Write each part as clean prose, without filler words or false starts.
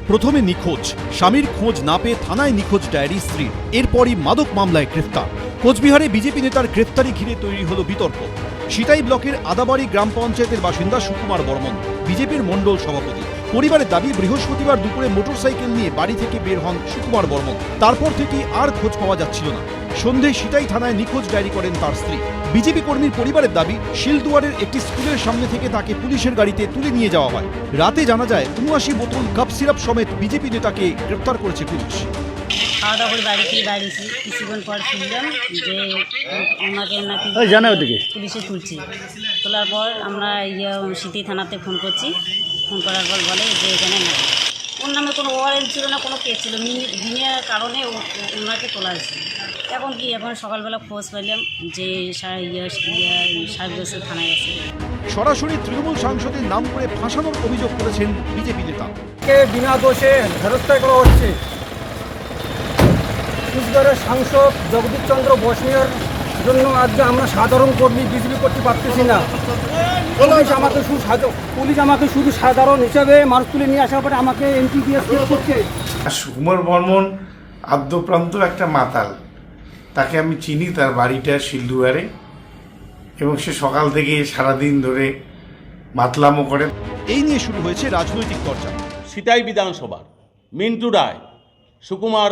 প্রথমে নিখোঁজ, স্বামীর খোঁজ না পেয়ে থানায় নিখোঁজ ডায়েরি স্ত্রীর, এরপরই মাদক মামলায় গ্রেফতার। কোচবিহারে বিজেপি নেতার গ্রেফতারি ঘিরে তৈরি হলো বিতর্ক। সিতাই ব্লকের আদাবাড়ি গ্রাম পঞ্চায়েতের বাসিন্দা সুকুমার বর্মন, বিজেপির মণ্ডল সভাপতি। পরিবারের দাবি, বৃহস্পতিবার দুপুরে মোটরসাইকেল নিয়ে বাড়ি থেকে বের হন সুকুমার বর্মন। তারপর থেকে আর খোঁজ পাওয়া যাচ্ছিল না। সন্ধ্যায় সিতাই থানায় নিখোঁজ ডায়েরি করেন তার স্ত্রী। বিজেপি কর্মীর পরিবারের দাবি, শিলদুয়ারের একটি স্কুলের সামনে থেকে তাকে পুলিশের গাড়িতে তুলে নিয়ে যাওয়া হয়। রাতে জানা যায় ৭৯ বোতল কাপ সিরাপ সমেত বিজেপি নেতাকে গ্রেপ্তার করেছে পুলিশ। খাওয়া দাওয়া করে বাড়ি থেকে বেরিয়েছি, কিছুক্ষণ পর শুনলাম যে ওনাকে নাকি পুলিশে তুলছি। তোলার পর আমরা সিতাই থানাতে ফোন করছি। ফোন করার পর বলে যে এখানে না, ওর নামে কোনো ওয়ারেন্ট ছিল না, কোনো কেস ছিল, দিনের কারণে ওনাকে তোলা হয়েছে। এখন সকালবেলা খোঁজ পেলাম যে সাহেবগঞ্জ থানায় গেছে। সরাসরি তৃণমূল সাংসদের নাম করে ফাঁসানোর অভিযোগ করেছেন বিজেপি নেতা। বিনা দোষে হেনস্থা করা হচ্ছে। কুচবিহারের সাংসদ জগদীশ চন্দ্র বসনিয়ার জন্য আজকে আমরা সাধারণ কর্মী বিজেপি করতে পারতেছি না। পুলিশ আমাকে শুধু সাধারণ হিসাবে মানুষ তুলে নিয়ে আসার পরে আমাকে এমপি দিয়ে করছে। সুকুমার বর্মন আদ্যপ্রান্ত একটা মাতাল, তাকে আমি চিনি, তার বাড়িটা শিলদুয়ারে, এবং সে সকাল থেকে সারাদিন ধরে মাতলামো করে। এই নিয়ে শুরু হয়েছে রাজনৈতিক চর্চা। সিতাই বিধানসভার মিন্টু রায় সুকুমার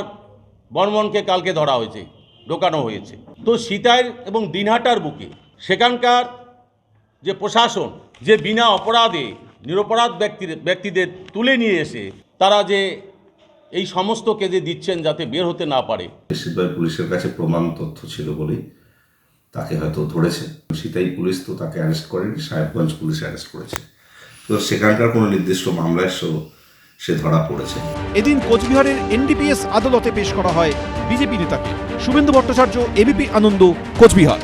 বর্মনকে কালকে ধরা হয়েছে, ঢোকানো হয়েছে। তো সিতাই এবং দিনহাটার বুকে সেখানকার যে প্রশাসন, যে বিনা অপরাধে নিরপরাধ ব্যক্তিদের তুলে নিয়ে এসে তারা যে এই সমস্ত কেজে দিচ্ছেন যাতে বের হতে না পারে। বেশিরভাগ পুলিশের কাছে প্রমাণ তথ্য ছিল বলেই তাকে হয়তো ধরেছে। সিতাই পুলিশ তো তাকে অ্যারেস্ট করেনি, সাহেবগঞ্জ পুলিশ অ্যারেস্ট করেছে। তো সেখানকার কোনো নির্দিষ্ট মামলায় সে ধরা পড়েছে। এদিন কোচবিহারের এনডিপিএস আদালতে পেশ করা হয় বিজেপি নেতাকে। শুভেন্দু ভট্টাচার্য, এবিপি আনন্দ, কোচবিহার।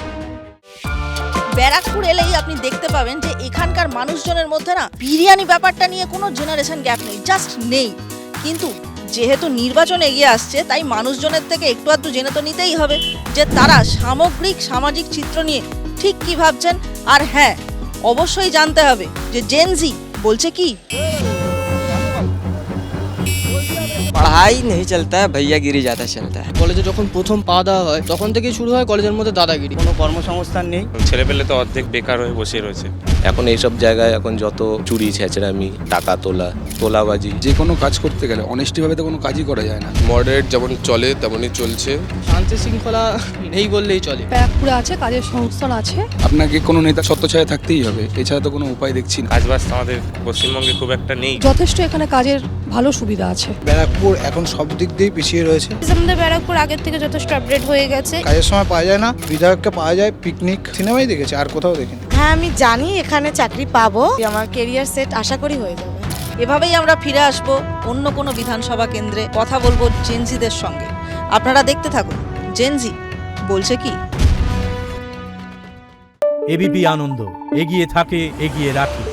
ব্যারাকপুর এলেই আপনি দেখতে পাবেন যে এখানকার মানুষজনের মধ্যে না বিরিয়ানি ব্যাপারটা নিয়ে কোনো জেনারেশন গ্যাপ নেই, জাস্ট নেই। কিন্তু যেহেতু নির্বাচন এগিয়ে আসছে, তাই মানুষজনের থেকে একটু আধটু জেনে তো নিতেই হবে যে তারা সামগ্রিক সামাজিক চিত্র নিয়ে ঠিক কি ভাবছেন। আর হ্যাঁ, অবশ্যই জানতে হবে যে জেনজি বলছে কি। पढ़ाई नहीं चलता है, भैयागिरी ज़्यादा चलता है। কলেজে যখন প্রথম পা দেওয়া হয় তখন থেকেই শুরু হয় কলেজের মধ্যে দাদাগিরি। কোনো কর্মসংস্থান নেই, ছেলেপেলে তো অর্ধেক বেকার হয়ে বসে রয়েছে। এখন এইসব জায়গায় এখন যত চুরি ছেঁচড়ামি, টাকা তোলাবাজি, যে কোনো কাজ করতে গেলে অনেস্টিভাবে তো কোনো কাজই করা যায় না। মডারেট যেমন চলে তেমনই চলছে, শান্তি শৃঙ্খলা নেই বললেই চলে। ব্যারাকপুরে আছে, কাজের সংস্থান আছে। আপনাকে কোনো নেতা ছত্রছায়া থাকতেই হবে, এছাড়া তো কোনো উপায় দেখছি না। কাজবাজ আমাদের পশ্চিমবঙ্গে খুব একটা নেই। যথেষ্ট এখানে কাজের ভালো সুবিধা আছে। ব্যারাকপুর এখন সব দিক দিয়েই পিছিয়ে রয়েছে। আমাদের ব্যারাকপুর আগের থেকে যথেষ্ট আপডেট হয়ে গেছে। কাজের সময় পাওয়া যায় না, বিধায়ককে পাওয়া যায় পিকনিক, সিনেমাই দেখেছি, আর কোথাও দেখিনি। হ্যাঁ, আমি জানি এখানে চাকরি পাবো, আমার কেরিয়ার সেট আশা করি হয়ে যাবে। এভাবেই আমরা ফিরে আসবো অন্য কোনো বিধানসভা কেন্দ্রে, কথা বলবো জেনজিদের সঙ্গে। আপনারা দেখতে থাকুন জেনজি বলছে কি। এবিপি আনন্দ, এগিয়ে থাকে, এগিয়ে রাখি।